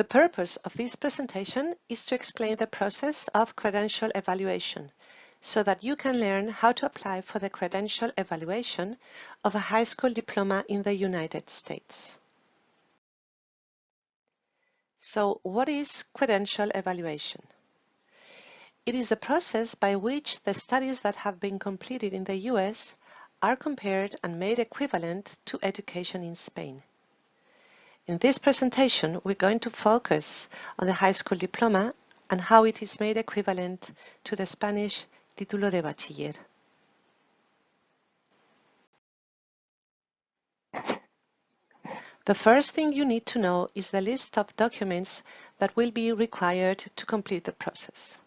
The purpose of this presentation is to explain the process of credential evaluation so that you can learn how to apply for the credential evaluation of a high school diploma in the United States. So, what is credential evaluation? It is the process by which the studies that have been completed in the US are compared and made equivalent to education in Spain. In this presentation, we're going to focus on the high school diploma and how it is made equivalent to the Spanish título de bachiller. The first thing you need to know is the list of documents that will be required to complete the process.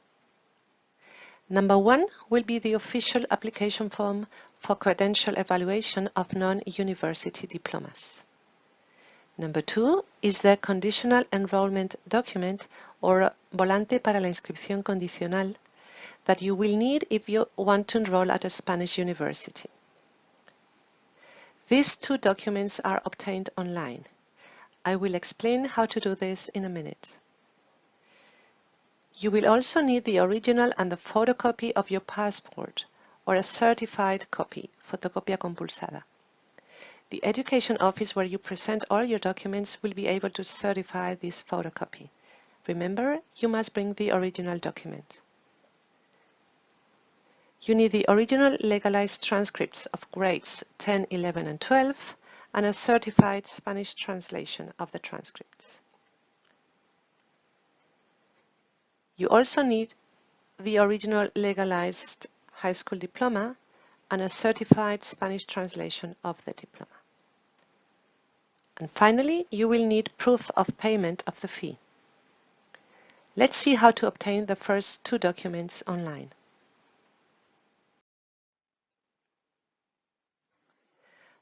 Number one will be the official application form for credential evaluation of non-university diplomas. Number two is the conditional enrollment document or volante para la inscripción condicional that you will need if you want to enroll at a Spanish university. These two documents are obtained online. I will explain how to do this in a minute. You will also need the original and the photocopy of your passport or a certified copy, fotocopia compulsada. The education office where you present all your documents will be able to certify this photocopy. Remember, you must bring the original document. You need the original legalized transcripts of grades 10, 11, and 12, and a certified Spanish translation of the transcripts. You also need the original legalized high school diploma and a certified Spanish translation of the diploma. And finally, you will need proof of payment of the fee. Let's see how to obtain the first two documents online.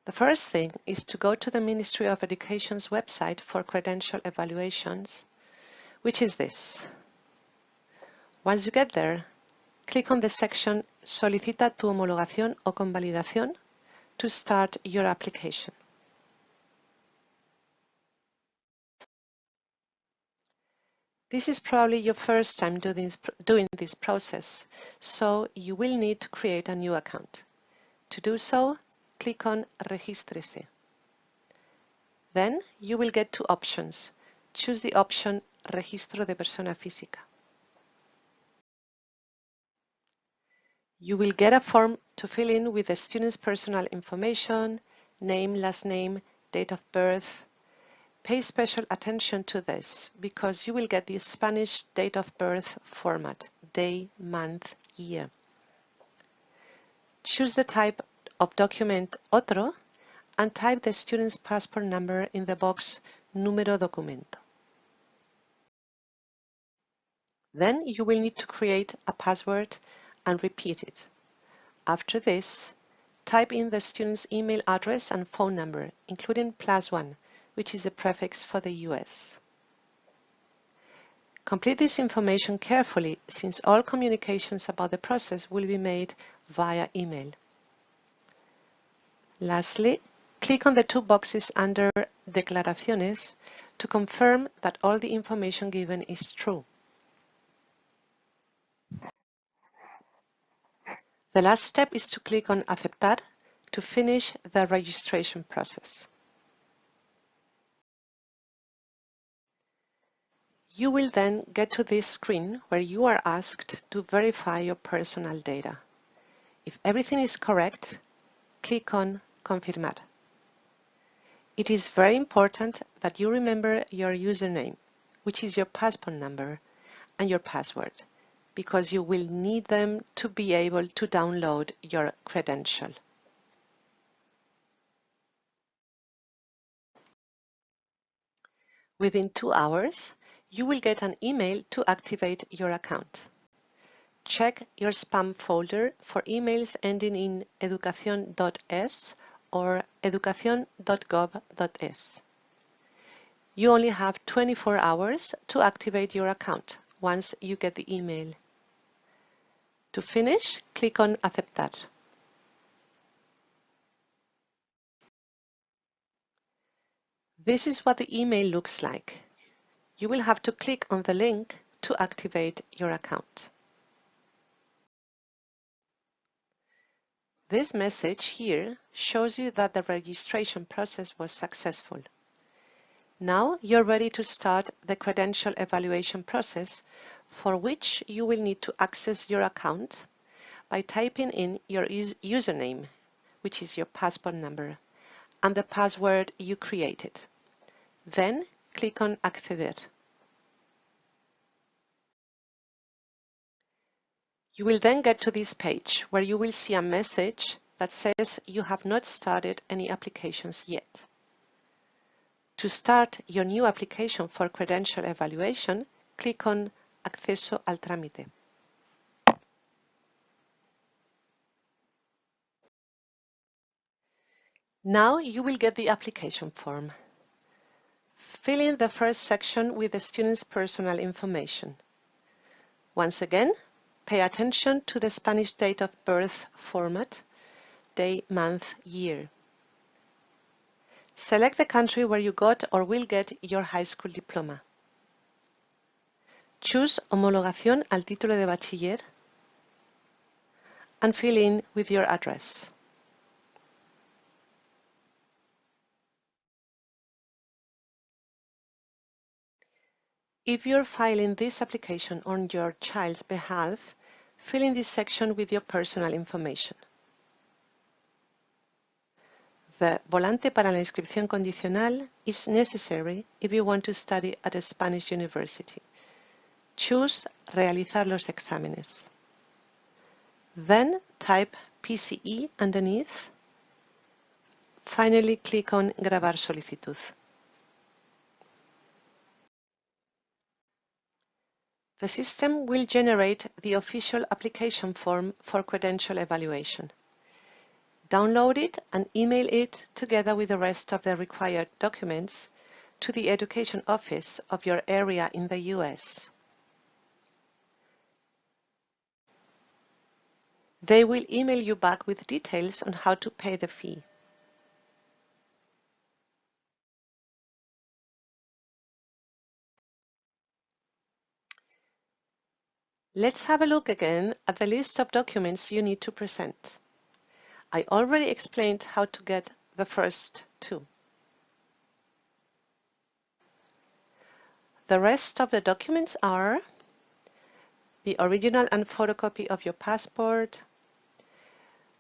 The first thing is to go to the Ministry of Education's website for credential evaluations, which is this. Once you get there, click on the section Solicita tu homologación o convalidación to start your application. This is probably your first time doing this process, so you will need to create a new account. To do so, click on Regístrese. Then you will get two options. Choose the option Registro de persona física. You will get a form to fill in with the student's personal information, name, last name, date of birth. Pay special attention to this because you will get the Spanish date of birth format, day, month, year. Choose the type of document Otro and type the student's passport number in the box Número documento. Then you will need to create a password and repeat it. After this, type in the student's email address and phone number, including +1, which is a prefix for the US. Complete this information carefully since all communications about the process will be made via email. Lastly, click on the two boxes under Declaraciones to confirm that all the information given is true. The last step is to click on Aceptar to finish the registration process. You will then get to this screen where you are asked to verify your personal data. If everything is correct, click on Confirmar. It is very important that you remember your username, which is your passport number, and your password, because you will need them to be able to download your credential. Within 2 hours, you will get an email to activate your account. Check your spam folder for emails ending in educacion.es or educacion.gov.es. You only have 24 hours to activate your account once you get the email. To finish, click on Aceptar. This is what the email looks like. you will have to click on the link to activate your account. This message here shows you that the registration process was successful. Now you're ready to start the credential evaluation process, for which you will need to access your account by typing in your username, which is your passport number, and the password you created. Then click on Acceder. You will then get to this page where you will see a message that says you have not started any applications yet. To start your new application for credential evaluation, click on Acceso al trámite. Now you will get the application form. Fill in the first section with the student's personal information. Once again, pay attention to the Spanish date of birth format, day, month, year. Select the country where you got or will get your high school diploma. Choose Homologación al título de bachiller and fill in with your address. If you're filing this application on your child's behalf, fill in this section with your personal information. The volante para la inscripción condicional is necessary if you want to study at a Spanish university. Choose Realizar los exámenes. Then type Pce underneath. Finally, click on Grabar solicitud. The system will generate the official application form for credential evaluation. Download it and email it together with the rest of the required documents to the Education Office of your area in the US. They will email you back with details on how to pay the fee. Let's have a look again at the list of documents you need to present. I already explained how to get the first two. The rest of the documents are the original and photocopy of your passport,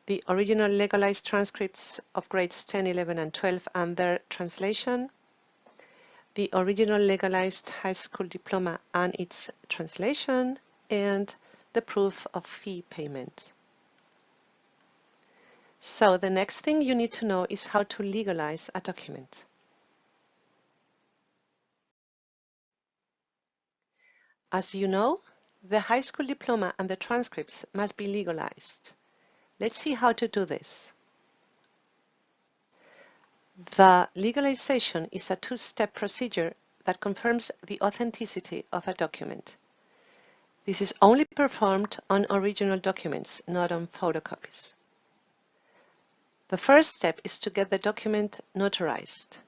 the original legalized transcripts of grades 10, 11, and 12 and their translation, the original legalized high school diploma and its translation, and the proof of fee payment. So the next thing you need to know is how to legalize a document. As you know, the high school diploma and the transcripts must be legalized. Let's see how to do this. The legalization is a two-step procedure that confirms the authenticity of a document. This is only performed on original documents, not on photocopies. The first step is to get the document notarized.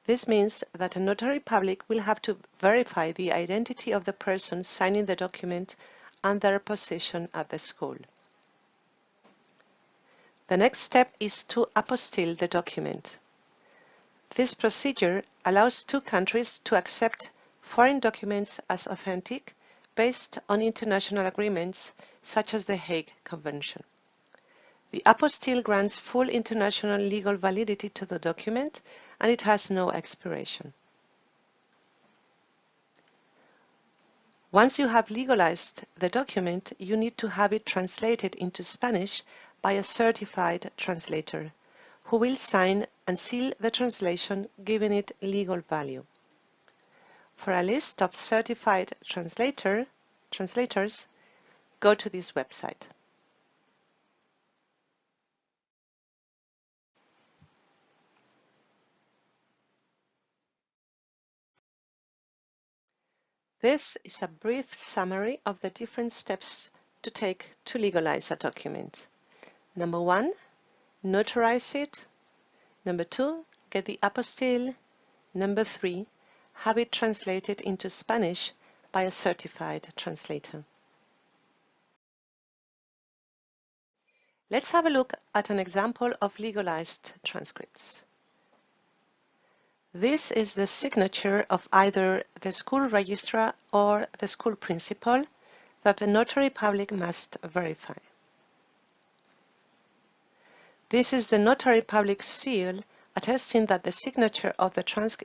This means that a notary public will have to verify the identity of the person signing the document and their position at the school. The next step is to apostille the document. This procedure allows two countries to accept foreign documents as authentic based on international agreements such as the Hague Convention. The apostille grants full international legal validity to the document and it has no expiration. Once you have legalized the document, you need to have it translated into Spanish by a certified translator, who will sign and seal the translation, giving it legal value. For a list of certified translators, go to this website. This is a brief summary of the different steps to take to legalize a document. Number 1, notarize it. Number 2, get the apostille. Number 3, have it translated into Spanish by a certified translator. Let's have a look at an example of legalized transcripts. This is the signature of either the school registrar or the school principal that the notary public must verify. This is the notary public seal attesting that the signature of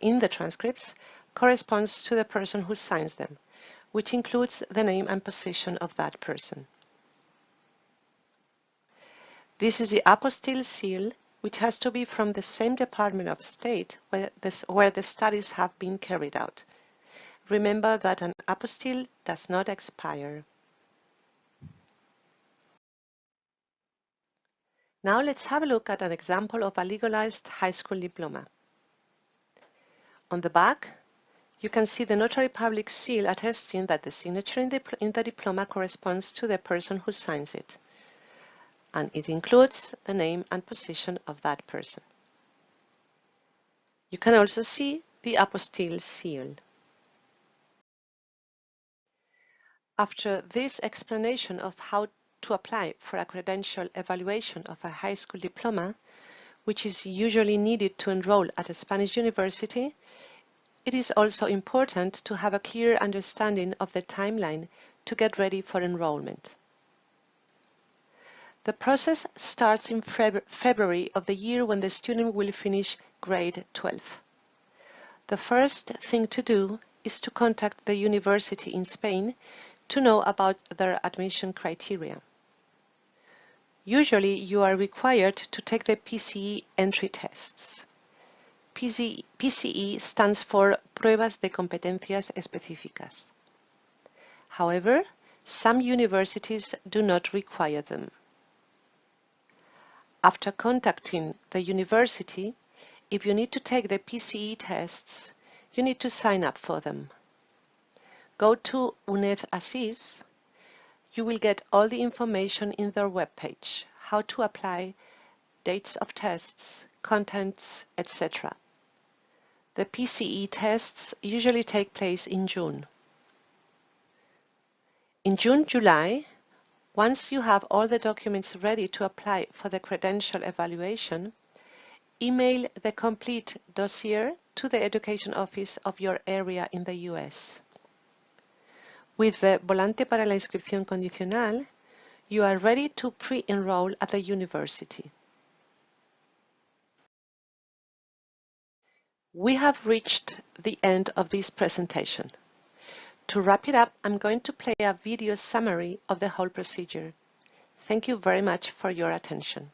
in the transcripts corresponds to the person who signs them, which includes the name and position of that person. This is the Apostil Seal, which has to be from the same Department of State where the studies have been carried out. Remember that an apostille does not expire. Now let's have a look at an example of a legalized high school diploma. On the back, you can see the notary public seal attesting that the signature in the diploma corresponds to the person who signs it, and it includes the name and position of that person. You can also see the Apostil Seal. After this explanation of how to apply for a credential evaluation of a high school diploma, which is usually needed to enroll at a Spanish university, it is also important to have a clear understanding of the timeline to get ready for enrollment. The process starts in February of the year when the student will finish grade 12. The first thing to do is to contact the university in Spain to know about their admission criteria. Usually, you are required to take the Pce Entry Tests. Pce stands for Pruebas de Competencias Específicas. However, some universities do not require them. After contacting the university, if you need to take the Pce tests, you need to sign up for them. Go to UNED Assís. You will get all the information in their webpage, how to apply, dates of tests, contents, etc. The Pce tests usually take place in June. In June-July, once you have all the documents ready to apply for the credential evaluation, email the complete dossier to the education office of your area in the US. With the Volante para la Inscripción Condicional, you are ready to pre-enroll at the university. We have reached the end of this presentation. To wrap it up, I'm going to play a video summary of the whole procedure. Thank you very much for your attention.